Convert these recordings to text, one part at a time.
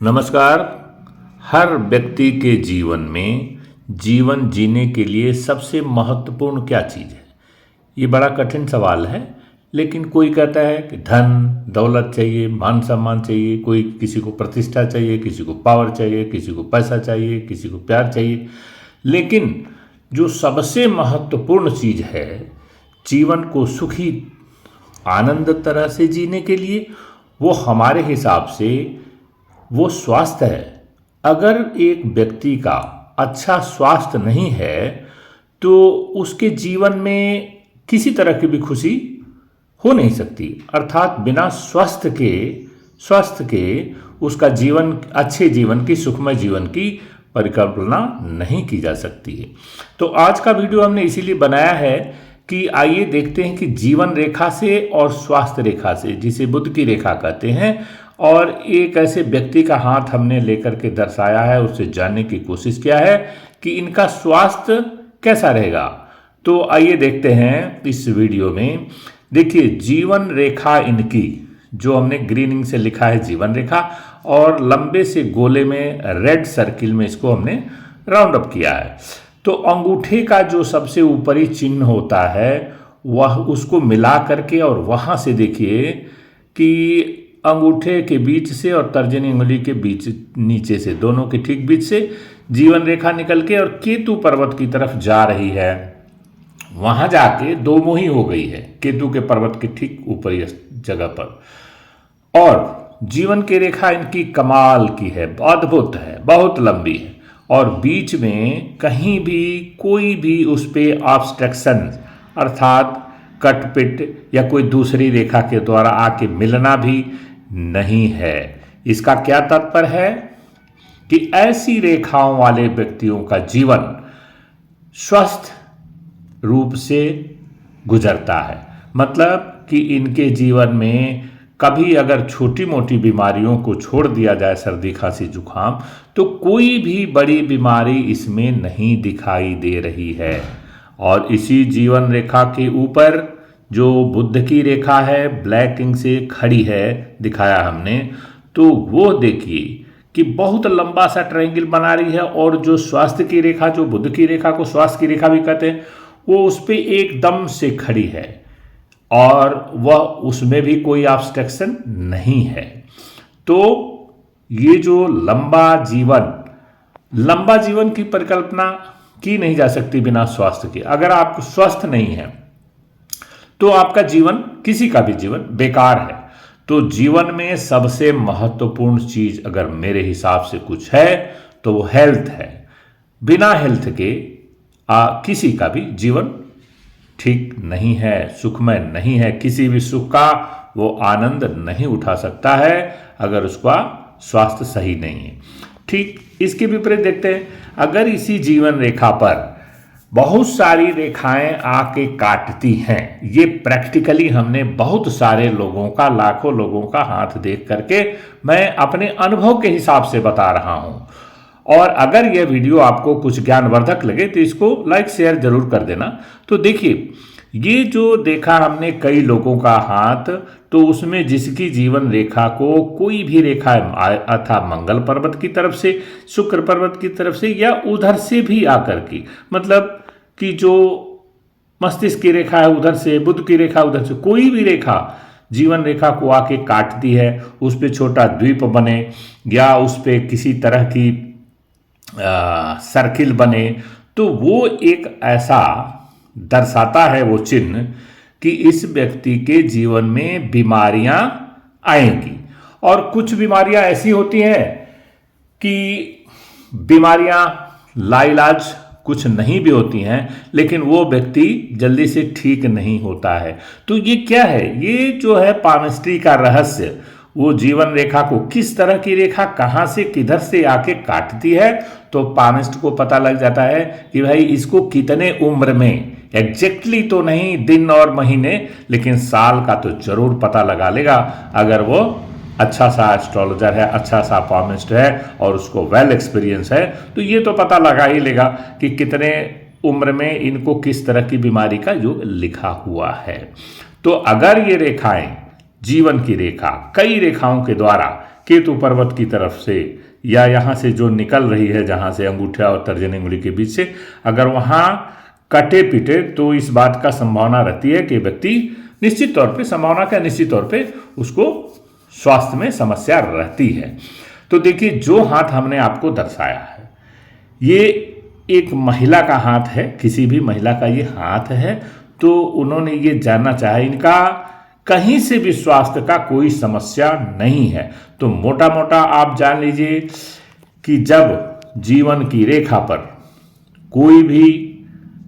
नमस्कार। हर व्यक्ति के जीवन में जीवन जीने के लिए सबसे महत्वपूर्ण क्या चीज़ है? ये बड़ा कठिन सवाल है। लेकिन कोई कहता है कि धन दौलत चाहिए, मान सम्मान चाहिए, कोई किसी को प्रतिष्ठा चाहिए, किसी को पावर चाहिए, किसी को पैसा चाहिए, किसी को प्यार चाहिए। लेकिन जो सबसे महत्वपूर्ण चीज़ है जीवन को सुखी आनंद तरह से जीने के लिए, वो हमारे हिसाब से वो स्वास्थ्य है। अगर एक व्यक्ति का अच्छा स्वास्थ्य नहीं है तो उसके जीवन में किसी तरह की भी खुशी हो नहीं सकती। अर्थात बिना स्वस्थ के उसका जीवन, अच्छे जीवन की, सुखमय जीवन की परिकल्पना नहीं की जा सकती है। तो आज का वीडियो हमने इसीलिए बनाया है कि आइए देखते हैं कि जीवन रेखा से और स्वास्थ्य रेखा से, जिसे बुध की रेखा कहते हैं, और एक ऐसे व्यक्ति का हाथ हमने लेकर के दर्शाया है, उससे जानने की कोशिश किया है कि इनका स्वास्थ्य कैसा रहेगा। तो आइए देखते हैं इस वीडियो में। देखिए, जीवन रेखा इनकी जो हमने ग्रीन इंक से लिखा है जीवन रेखा, और लंबे से गोले में रेड सर्किल में इसको हमने राउंड अप किया है। तो अंगूठे का जो सबसे ऊपरी चिन्ह होता है वह, उसको मिला करके और वहाँ से देखिए कि अंगूठे के बीच से और तर्जनी उंगली के बीच, नीचे से, दोनों के ठीक बीच से जीवन रेखा निकल के और केतु पर्वत की तरफ जा रही है। वहां जाके दो मुही हो गई है केतु के पर्वत के ठीक ऊपरी जगह पर। और जीवन की रेखा इनकी कमाल की है, अद्भुत है, बहुत लंबी है, और बीच में कहीं भी कोई भी उस पर ऑब्स्ट्रक्शन अर्थात कटपिट या कोई दूसरी रेखा के द्वारा आके मिलना भी नहीं है। इसका क्या तात्पर्य है कि ऐसी रेखाओं वाले व्यक्तियों का जीवन स्वस्थ रूप से गुजरता है। मतलब कि इनके जीवन में कभी अगर छोटी मोटी बीमारियों को छोड़ दिया जाए, सर्दी खांसी जुकाम, तो कोई भी बड़ी बीमारी इसमें नहीं दिखाई दे रही है। और इसी जीवन रेखा के ऊपर जो बुध की रेखा है, ब्लैक इंक से खड़ी है, दिखाया हमने, तो वो देखिए कि बहुत लंबा सा ट्रायंगल बना रही है। और जो स्वास्थ्य की रेखा, जो बुध की रेखा को स्वास्थ्य की रेखा भी कहते हैं, वो उस पर एकदम से खड़ी है और वह, उसमें भी कोई ऑब्स्ट्रक्शन नहीं है। तो ये जो लंबा जीवन की परिकल्पना की नहीं जा सकती बिना स्वास्थ्य के। अगर आप स्वस्थ नहीं है तो आपका जीवन, किसी का भी जीवन बेकार है। तो जीवन में सबसे महत्वपूर्ण चीज अगर मेरे हिसाब से कुछ है तो वो हेल्थ है। बिना हेल्थ के किसी का भी जीवन ठीक नहीं है, सुखमय नहीं है। किसी भी सुख का वो आनंद नहीं उठा सकता है अगर उसका स्वास्थ्य सही नहीं है। ठीक इसके विपरीत देखते हैं, अगर इसी जीवन रेखा पर बहुत सारी रेखाएं आके काटती हैं, ये प्रैक्टिकली हमने बहुत सारे लोगों का, लाखों लोगों का हाथ देख करके मैं अपने अनुभव के हिसाब से बता रहा हूं। और अगर यह वीडियो आपको कुछ ज्ञानवर्धक लगे तो इसको लाइक शेयर जरूर कर देना। तो देखिए, ये जो देखा हमने कई लोगों का हाथ, तो उसमें जिसकी जीवन रेखा को कोई भी रेखा था मंगल पर्वत की तरफ से, शुक्र पर्वत की तरफ से, या उधर से भी आकर की, मतलब कि जो मस्तिष्क की रेखा है उधर से, बुध की रेखा उधर से, कोई भी रेखा जीवन रेखा को आके काटती है, उस पर छोटा द्वीप बने या उस पर किसी तरह की सर्किल बने, तो वो एक ऐसा दर्शाता है वो चिन्ह कि इस व्यक्ति के जीवन में बीमारियां आएंगी। और कुछ बीमारियां ऐसी होती हैं कि बीमारियां लाइलाज कुछ नहीं भी होती हैं, लेकिन वो व्यक्ति जल्दी से ठीक नहीं होता है। तो ये क्या है? ये जो है पामिस्ट्री का रहस्य, वो जीवन रेखा को किस तरह की रेखा कहाँ से किधर से आके काटती है, तो पामिस्ट को पता लग जाता है कि भाई इसको कितने उम्र में, एग्जैक्टली तो नहीं दिन और महीने, लेकिन साल का तो जरूर पता लगा लेगा अगर वो अच्छा सा एस्ट्रोलॉजर है, अच्छा सा पामिस्ट है और उसको वेल एक्सपीरियंस है। तो ये तो पता लगा ही लेगा कि कितने उम्र में इनको किस तरह की बीमारी का योग लिखा हुआ है। तो अगर ये रेखाएं, जीवन की रेखा कई रेखाओं के द्वारा केतु पर्वत की तरफ से या यहाँ से जो निकल रही है, जहाँ से अंगूठा और तर्जनी उंगली के बीच से, अगर वहाँ कटे पिटे तो इस बात का संभावना रहती है कि व्यक्ति निश्चित तौर पे उसको स्वास्थ्य में समस्या रहती है। तो देखिए, जो हाथ हमने आपको दर्शाया है, ये एक महिला का हाथ है, किसी भी महिला का ये हाथ है। तो उन्होंने ये जानना चाहा, इनका कहीं से भी स्वास्थ्य का कोई समस्या नहीं है। तो मोटा मोटा आप जान लीजिए कि जब जीवन की रेखा पर कोई भी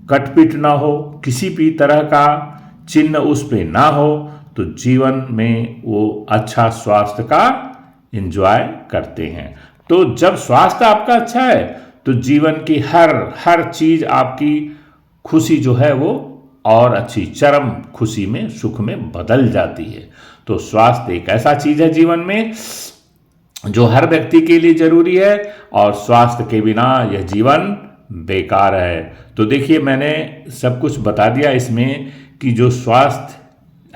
कटपिट ना हो, किसी भी तरह का चिन्ह उस पे ना हो, तो जीवन में वो अच्छा स्वास्थ्य का एंजॉय करते हैं। तो जब स्वास्थ्य आपका अच्छा है तो जीवन की हर चीज आपकी खुशी जो है वो और अच्छी चरम खुशी में, सुख में बदल जाती है। तो स्वास्थ्य एक ऐसा चीज है जीवन में जो हर व्यक्ति के लिए जरूरी है, और स्वास्थ्य के बिना यह जीवन बेकार है। तो देखिए, मैंने सब कुछ बता दिया इसमें कि जो स्वास्थ्य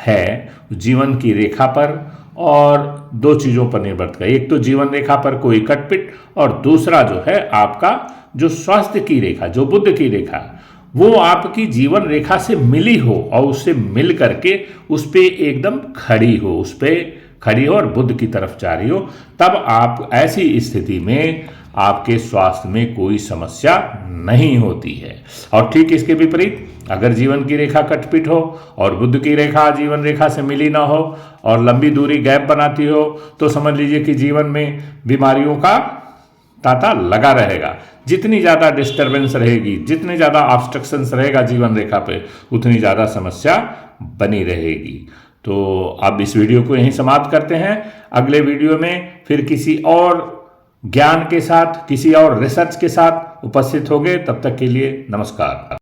है जीवन की रेखा पर और दो चीज़ों पर निर्भर करता है। एक तो जीवन रेखा पर कोई कटपिट, और दूसरा जो है आपका जो स्वास्थ्य की रेखा, जो बुध की रेखा, वो आपकी जीवन रेखा से मिली हो और उससे मिल करके उस पर एकदम खड़ी हो और बुध की तरफ जा रही हो, तब आप ऐसी स्थिति में आपके स्वास्थ्य में कोई समस्या नहीं होती है। और ठीक इसके विपरीत, अगर जीवन की रेखा कटपिट हो और बुध की रेखा जीवन रेखा से मिली ना हो और लंबी दूरी गैप बनाती हो, तो समझ लीजिए कि जीवन में बीमारियों का तांता लगा रहेगा। जितनी ज़्यादा डिस्टर्बेंस रहेगी, जितने ज़्यादा ऑब्स्ट्रक्शंस रहेगा जीवन रेखा पे, उतनी ज़्यादा समस्या बनी रहेगी। तो अब इस वीडियो को यहीं समाप्त करते हैं। अगले वीडियो में फिर किसी और ज्ञान के साथ, किसी और रिसर्च के साथ उपस्थित होंगे। तब तक के लिए नमस्कार।